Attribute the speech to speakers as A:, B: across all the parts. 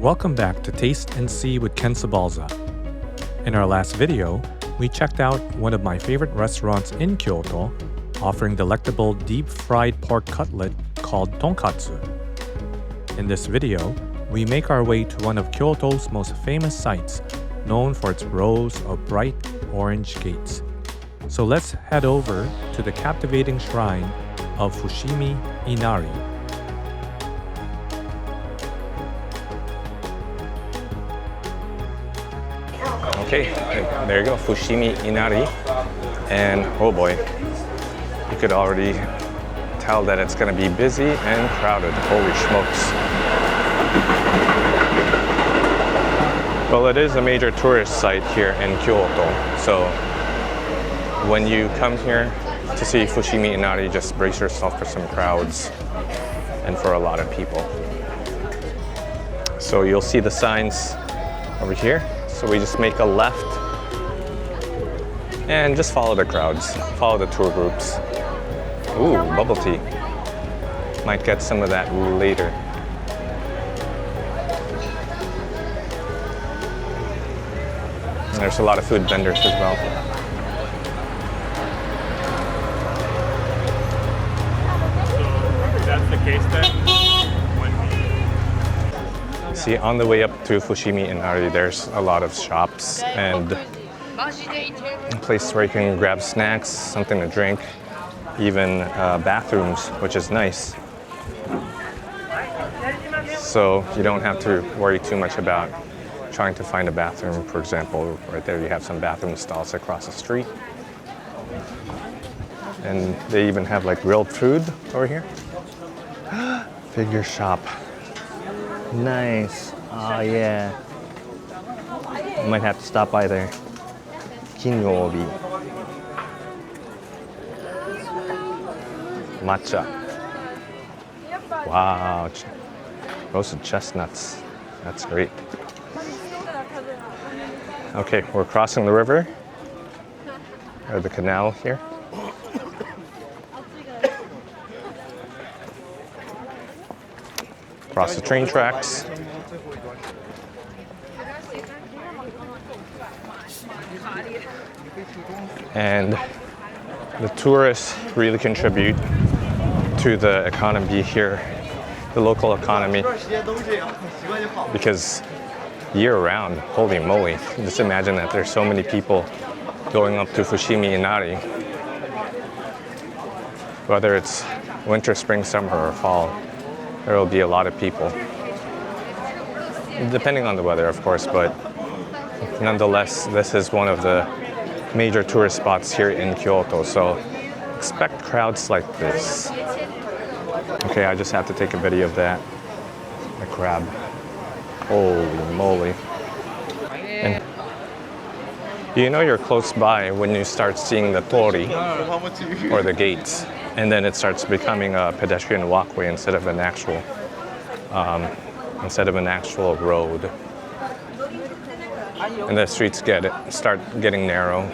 A: Welcome back to Taste and See with Ken Sabalza. In our last video, we checked out one of my favorite restaurants in Kyoto, offering delectable deep-fried pork cutlet called tonkatsu. In this video, we make our way to one of Kyoto's most famous sites, known for its rows of bright orange gates. So let's head over to the captivating shrine of Fushimi Inari. Okay, there you go, Fushimi Inari. And oh boy, you could already tell that it's gonna be busy and crowded. Holy smokes. Well, it is a major tourist site here in Kyoto. So when you come here to see Fushimi Inari, just brace yourself for some crowds and for a lot of people. So you'll see the signs over here. So we just make a left and just follow the crowds, follow the tour groups. Ooh, bubble tea. Might get some of that later. And there's a lot of food vendors as well.
B: So that's the case then?
A: See, on the way up to Fushimi Inari, there's a lot of shops and places where you can grab snacks, something to drink, even bathrooms, which is nice. So you don't have to worry too much about trying to find a bathroom. For example, right there you have some bathroom stalls across the street. And they even have like grilled food over here. Figure shop. Nice. Oh yeah. Might have to stop by there. Kinyobi. Matcha. Wow. Roasted chestnuts. That's great. Okay, we're crossing the river. Or the canal here. Across the train tracks. And the tourists really contribute to the economy here, the local economy, because year-round, holy moly, just imagine that there's so many people going up to Fushimi Inari, whether it's winter, spring, summer, or fall. There will be a lot of people, depending on the weather, of course, but nonetheless, this is one of the major tourist spots here in Kyoto, so expect crowds like this. Okay, I just have to take a video of that. The crab. Holy moly. And you know you're close by when you start seeing the torii, or the gates. And then it starts becoming a pedestrian walkway instead of an actual road. And the streets start getting narrow.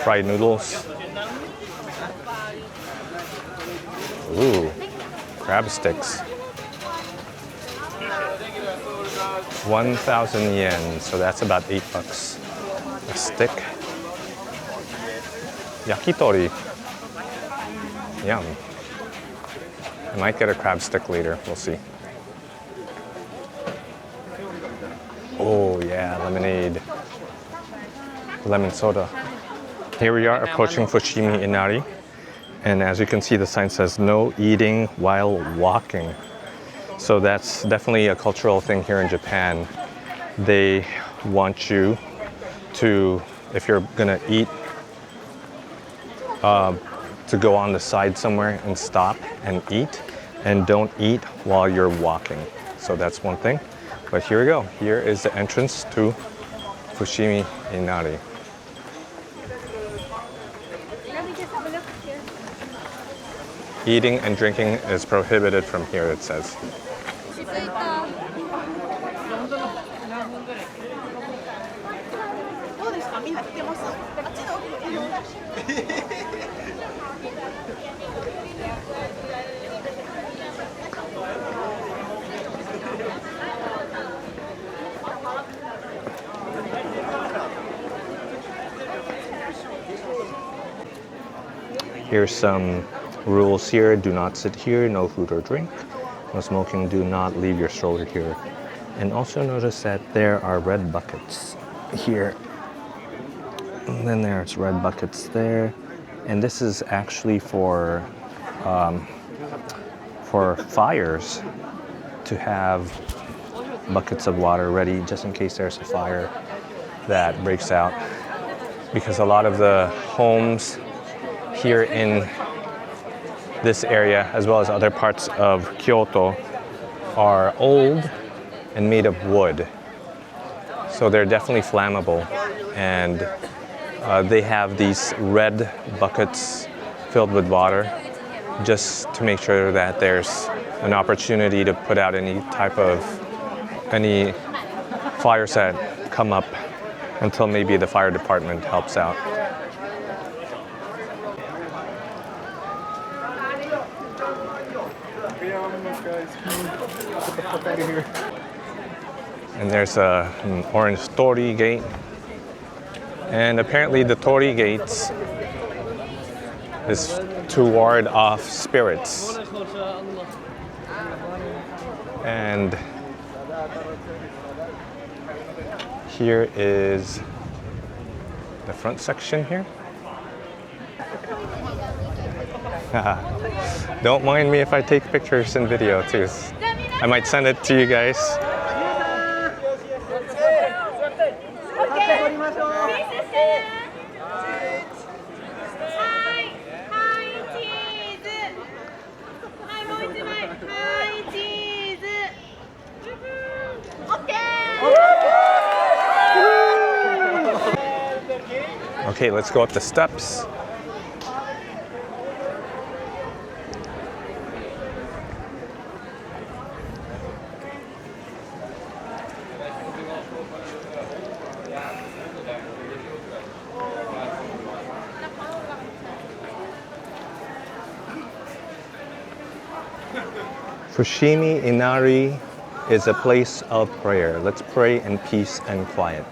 A: Fried noodles. Ooh, crab sticks. 1,000 yen, so that's about $8 a stick. Yakitori. Yum. I might get a crab stick later, we'll see. Oh yeah, lemonade. Lemon soda. Here we are approaching Fushimi Inari, and as you can see, the sign says no eating while walking. So that's definitely a cultural thing here in Japan. They want you to, if you're gonna eat, to go on the side somewhere and stop and eat, and don't eat while you're walking. So that's one thing. But here we go. Here is the entrance to Fushimi Inari. Eating and drinking is prohibited from here, it says. Here's some rules here. Do not sit here, no food or drink, no smoking, do not leave your stroller here. And also notice that there are red buckets here. And then there's red buckets there. And this is actually for fires, to have buckets of water ready just in case there's a fire that breaks out. Because a lot of the homes here in this area, as well as other parts of Kyoto, are old and made of wood. So they're definitely flammable. And they have these red buckets filled with water just to make sure that there's an opportunity to put out any fires that come up until maybe the fire department helps out. And there's an orange Torii gate. And apparently the Torii gates is to ward off spirits. And here is the front section here. Don't mind me if I take pictures and video too. I might send it to you guys. Okay, let's go up the steps. Fushimi Inari is a place of prayer. Let's pray in peace and quiet.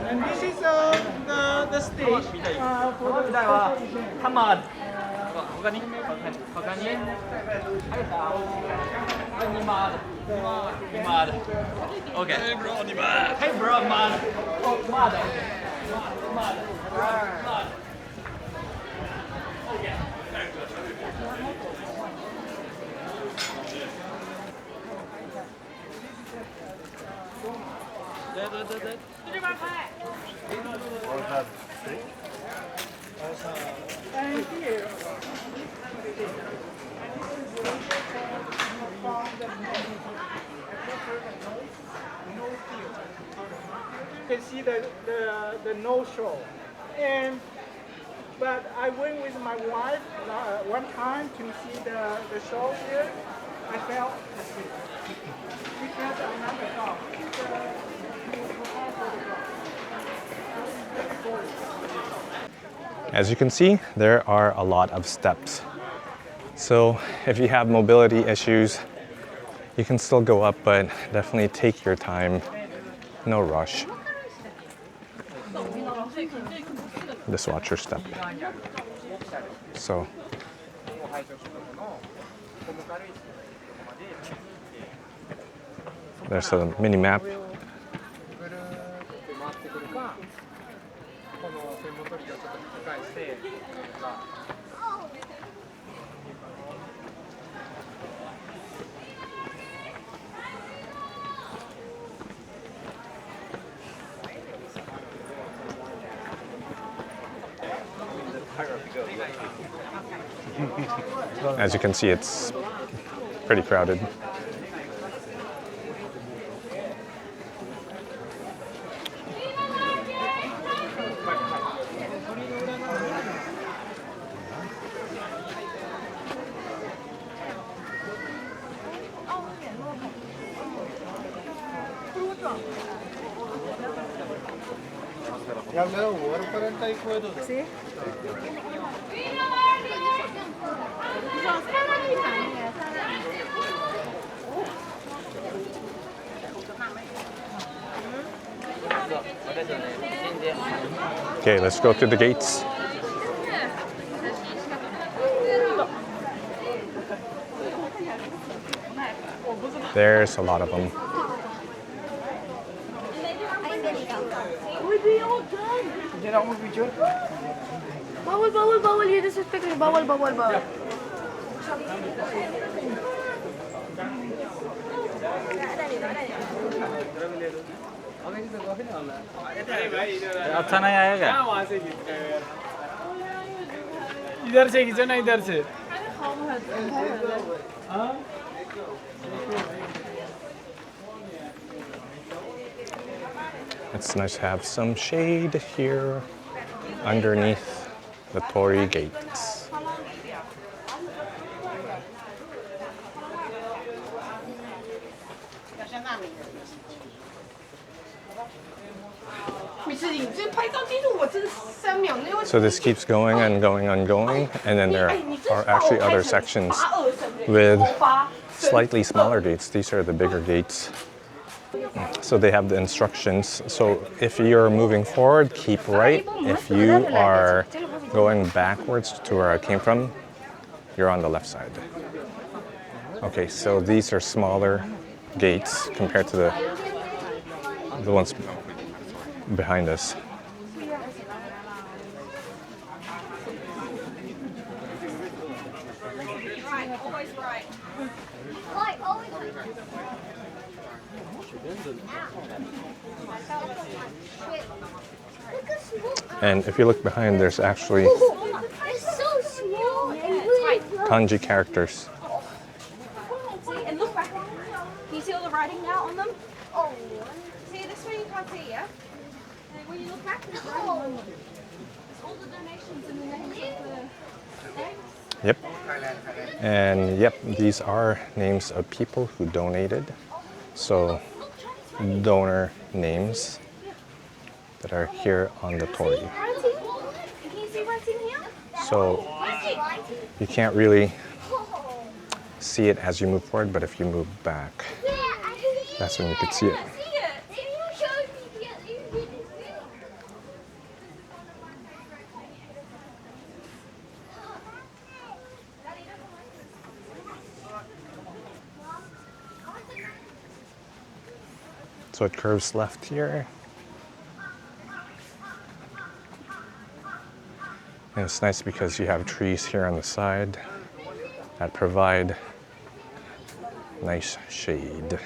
B: And this is the stage for the Hamad. Okay. Hey bro, Mad. Hey bro, Mad. Oh, Mad. Okay. Thank you. You can see the no show, but I went with my wife one time to see the show here. I felt because another dog.
A: As you can see, there are a lot of steps. So if you have mobility issues, you can still go up, but definitely take your time. No rush. Just watch your step. So there's a mini map. As you can see, it's pretty crowded.
C: ¿Sí?
A: Okay, let's go through the gates. There's a lot of them.
C: Bawal, bawal, bawal. You disrespect me. Bawal, bawal, bawal.
D: अच्छा नहीं आएगा इधर से खींचो ना इधर से
A: It's nice to have some shade here underneath the Torii gates. So this keeps going and going and going, and then there are actually other sections with slightly smaller gates. These are the bigger gates. So they have the instructions. So if you're moving forward, keep right. If you are going backwards to where I came from, you're on the left side. Okay, so these are smaller gates compared to the ones behind us. And if you look behind, there's actually kanji characters.
E: See, and look back. Can you see all the writing now on them? Oh. See, this way you can't see, yeah? And when you look back, there's writing on them. It's all the donations and the names of the thanks.
A: Yep. And yep, these are names of people who donated. So donor names that are here on the Torii.
E: Can you see what's in here?
A: So you can't really see it as you move forward, but if you move back, that's when you can see it. So it curves left here. And it's nice because you have trees here on the side that provide nice shade.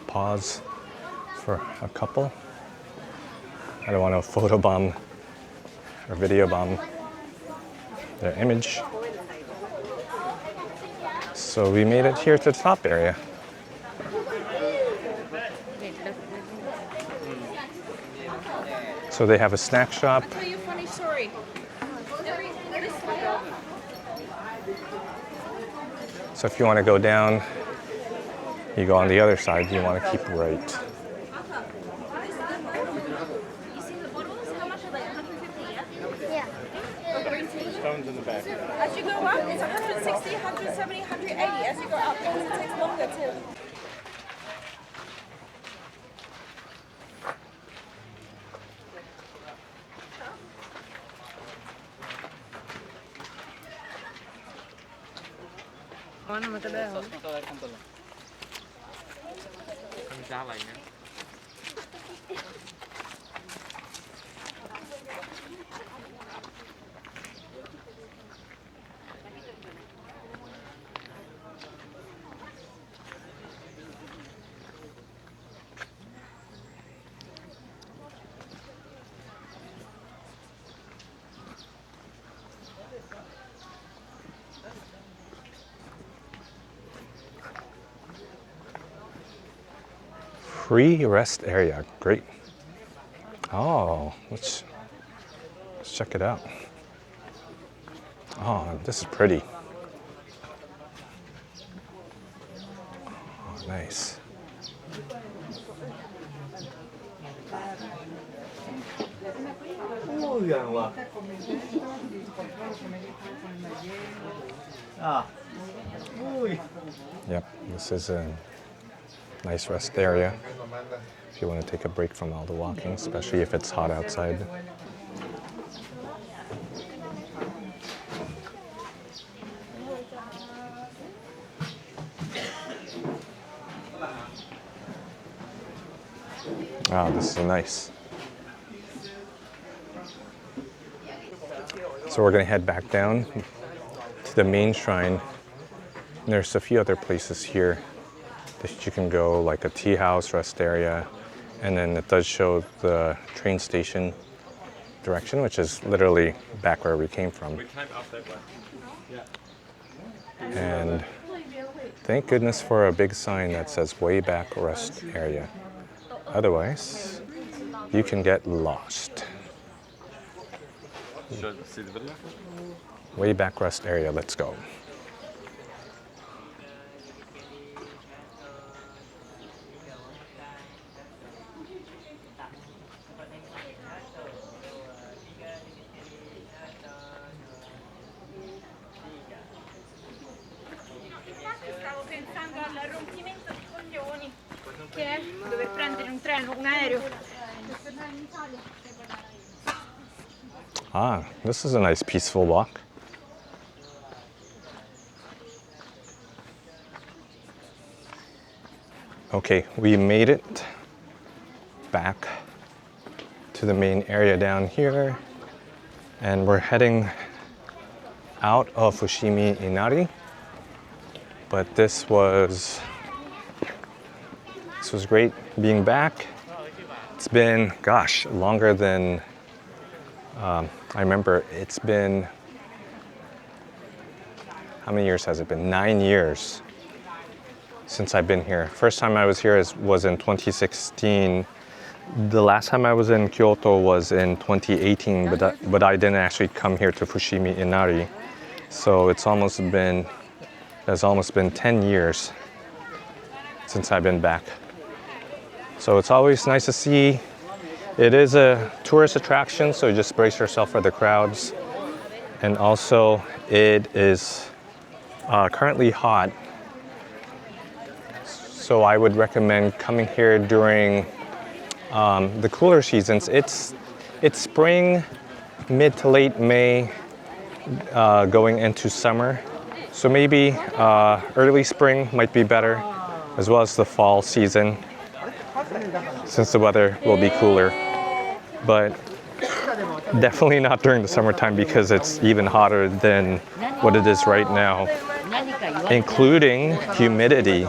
A: Pause for a couple. I don't want to photobomb or video bomb their image. So we made it here to the top area. So they have a snack shop.
E: I'll tell you a funny story.
A: So if you want to go down, you go on the other side. You want to keep right.
E: You see the bottles? How much are they? 150, yeah?
C: Yeah.
E: Green tea.
B: Stones in the back.
E: As you go up, it's 160, 170, 180. As you go up, because it takes longer to...
A: Free rest area, great. Oh, let's check it out. Oh, this is pretty. Oh, nice. Yep, this is a nice rest area if you want to take a break from all the walking, especially if it's hot outside. Wow, this is nice. So we're going to head back down to the main shrine. And there's a few other places here that you can go, like a tea house, rest area, and then it does show the train station direction, which is literally back where we came from. And thank goodness for a big sign that says way back rest area. Otherwise, you can get lost. Way back rest area, let's go.
E: Stavo pensando al rompimento di coglioni che è dover prendere un treno, un aereo per tornare in Italia.
A: Ah, this is a nice peaceful walk. Okay, we made it back to the main area down here, and we're heading out of Fushimi Inari. But this was great being back. It's been, gosh, longer than I remember. It's been, how many years has it been? 9 years since I've been here. First time I was here was in 2016. The last time I was in Kyoto was in 2018, but I didn't actually come here to Fushimi Inari. So it's almost been 10 years since I've been back. So it's always nice to see. It is a tourist attraction, so just brace yourself for the crowds. And also, it is currently hot. So I would recommend coming here during the cooler seasons. It's spring, mid to late May, going into summer. So maybe early spring might be better, as well as the fall season, since the weather will be cooler. But definitely not during the summertime, because it's even hotter than what it is right now, including humidity.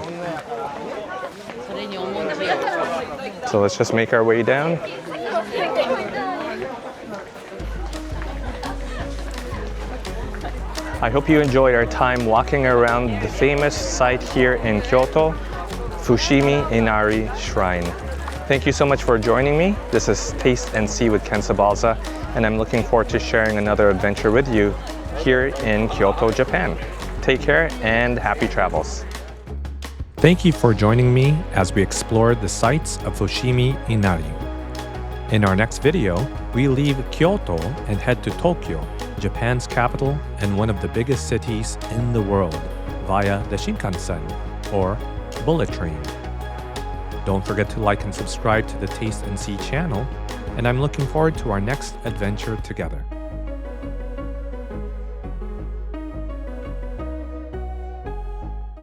A: So let's just make our way down. I hope you enjoyed our time walking around the famous site here in Kyoto, Fushimi Inari Shrine. Thank you so much for joining me. This is Taste and See with Ken Sabalza, and I'm looking forward to sharing another adventure with you here in Kyoto, Japan. Take care and happy travels. Thank you for joining me as we explored the sights of Fushimi Inari. In our next video, we leave Kyoto and head to Tokyo, Japan's capital and one of the biggest cities in the world, via the Shinkansen, or bullet train. Don't forget to like and subscribe to the Taste and See channel, and I'm looking forward to our next adventure together.